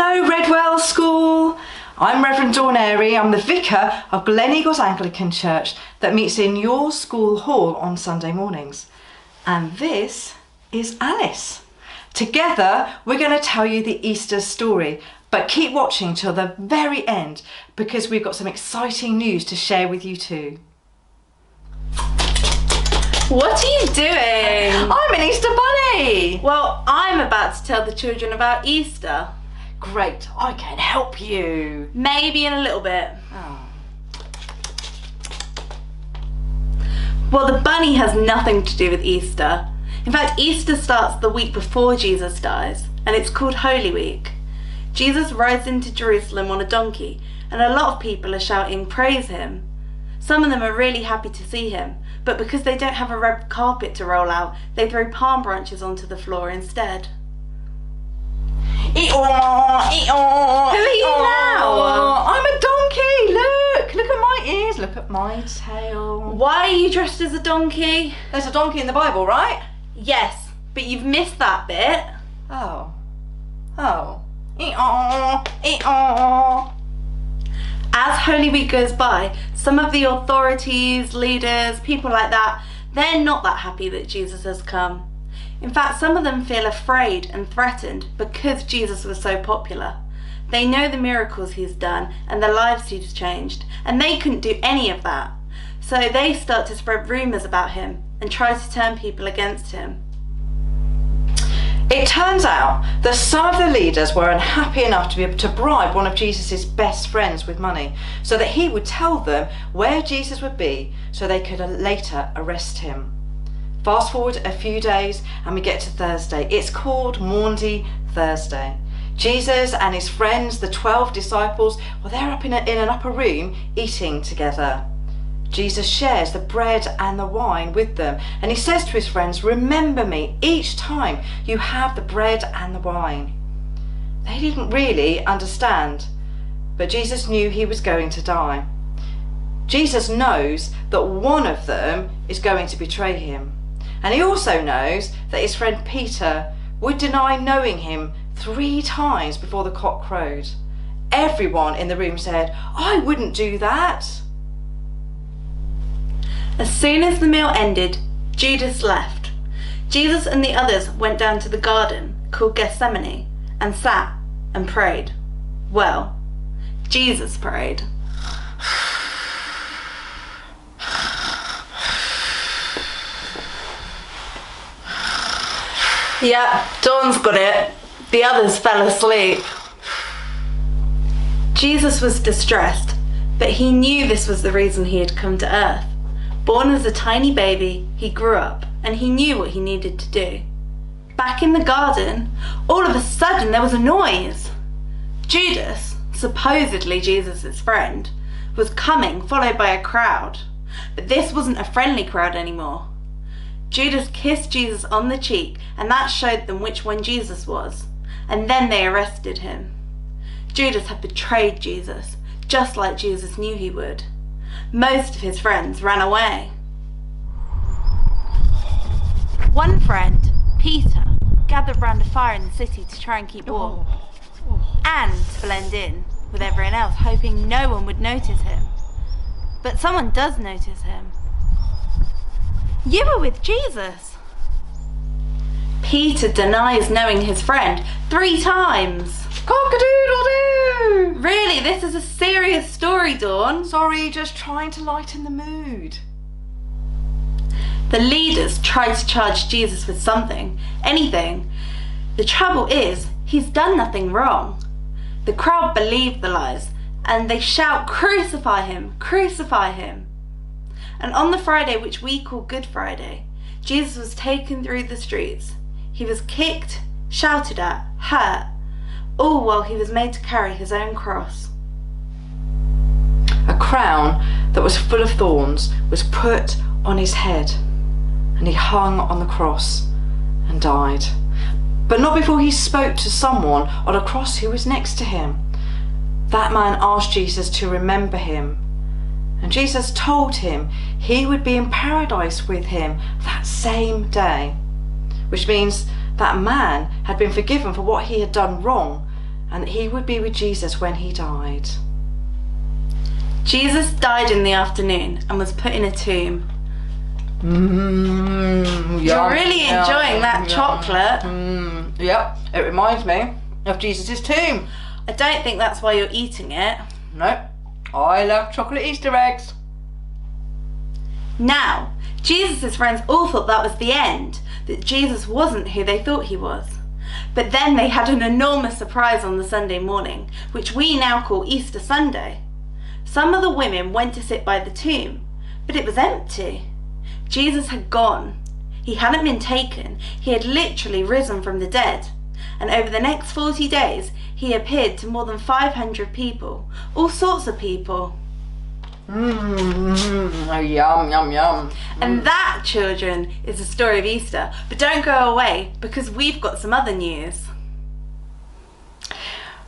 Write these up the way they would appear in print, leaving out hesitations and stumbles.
Hello Redwell School. I'm Reverend Dawn Airy. I'm the vicar of Glen Eagles Anglican Church that meets in your school hall on Sunday mornings. And this is Alice. Together we're going to tell you the Easter story, but keep watching till the very end because we've got some exciting news to share with you too. What are you doing? I'm an Easter bunny. Well, I'm about to tell the children about Easter. Great, I can help you. Maybe in a little bit. Oh. Well, the bunny has nothing to do with Easter. In fact, Easter starts the week before Jesus dies, and it's called Holy Week. Jesus rides into Jerusalem on a donkey, and a lot of people are shouting, "Praise him." Some of them are really happy to see him, but because they don't have a red carpet to roll out, they throw palm branches onto the floor instead. Who are you now? I'm a donkey. Look at my ears, look at my tail. Why are you dressed as a donkey? There's a donkey in the Bible, right? Yes, but you've missed that bit. Oh. As Holy Week goes by, some of the authorities, leaders, people like that, they're not that happy that Jesus has come. In fact, some of them feel afraid and threatened because Jesus was so popular. They know the miracles he's done and the lives he's changed, and they couldn't do any of that. So they start to spread rumours about him and try to turn people against him. It turns out that some of the leaders were unhappy enough to be able to bribe one of Jesus' best friends with money so that he would tell them where Jesus would be so they could later arrest him. Fast forward a few days and we get to Thursday. It's called Maundy Thursday. Jesus and his friends, the 12 disciples, well, they're up in an upper room eating together. Jesus shares the bread and the wine with them, and he says to his friends, "Remember me each time you have the bread and the wine." They didn't really understand, but Jesus knew he was going to die. Jesus knows that one of them is going to betray him, and he also knows that his friend Peter would deny knowing him 3 times before the cock crowed. Everyone in the room said, "I wouldn't do that." As soon as the meal ended, Judas left. Jesus and the others went down to the garden called Gethsemane and sat and prayed. Well, Jesus prayed. Yeah, Dawn's got it. The others fell asleep. Jesus was distressed, but he knew this was the reason he had come to earth. Born as a tiny baby, he grew up and he knew what he needed to do. Back in the garden, all of a sudden there was a noise. Judas, supposedly Jesus' friend, was coming, followed by a crowd. But this wasn't a friendly crowd anymore. Judas kissed Jesus on the cheek, and that showed them which one Jesus was. And then they arrested him. Judas had betrayed Jesus, just like Jesus knew he would. Most of his friends ran away. One friend, Peter, gathered round a fire in the city to try and keep warm and to blend in with everyone else, hoping no one would notice him. But someone does notice him. "You were with Jesus." Peter denies knowing his friend 3 times. Cock-a-doodle-doo! Really, this is a serious story, Dawn. Sorry, just trying to lighten the mood. The leaders tried to charge Jesus with something, anything. The trouble is, he's done nothing wrong. The crowd believe the lies, and they shout, "Crucify him, crucify him." And on the Friday, which we call Good Friday, Jesus was taken through the streets. He was kicked, shouted at, hurt, all while he was made to carry his own cross. A crown that was full of thorns was put on his head, and he hung on the cross and died. But not before he spoke to someone on a cross who was next to him. That man asked Jesus to remember him, and Jesus told him he would be in paradise with him that same day, which means that man had been forgiven for what he had done wrong, and that he would be with Jesus when he died. Jesus died in the afternoon and was put in a tomb. You're really enjoying that chocolate. Yep, it reminds me of Jesus' tomb. I don't think that's why you're eating it. No, I love chocolate Easter eggs. Now, Jesus' friends all thought that was the end, that Jesus wasn't who they thought he was. But then they had an enormous surprise on the Sunday morning, which we now call Easter Sunday. Some of the women went to sit by the tomb, but it was empty. Jesus had gone. He hadn't been taken. He had literally risen from the dead. And over the next 40 days, he appeared to more than 500 people, all sorts of people. Yum, yum, yum. And that, children, is the story of Easter. But don't go away, because we've got some other news.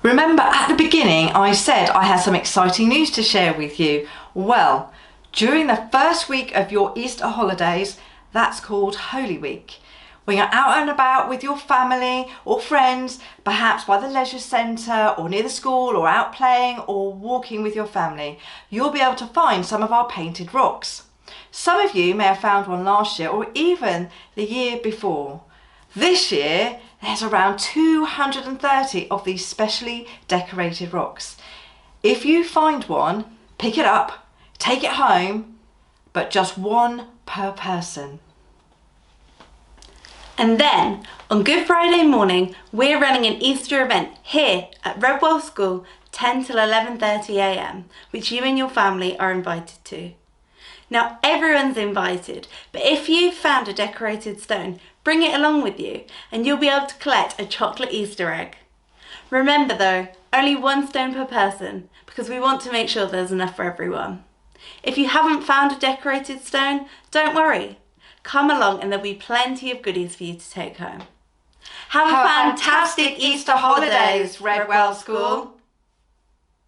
Remember at the beginning I said I had some exciting news to share with you. Well, during the first week of your Easter holidays, that's called Holy Week. When you're out and about with your family or friends, perhaps by the leisure centre or near the school or out playing or walking with your family, you'll be able to find some of our painted rocks. Some of you may have found one last year or even the year before. This year, there's around 230 of these specially decorated rocks. If you find one, pick it up, take it home, but just one per person. And then, on Good Friday morning, we're running an Easter event here at Redwell School, 10 till 11:30 a.m, which you and your family are invited to. Now, everyone's invited, but if you've found a decorated stone, bring it along with you, and you'll be able to collect a chocolate Easter egg. Remember though, only one stone per person, because we want to make sure there's enough for everyone. If you haven't found a decorated stone, don't worry. Come along and there'll be plenty of goodies for you to take home. Have a fantastic Easter holidays, Redwell School.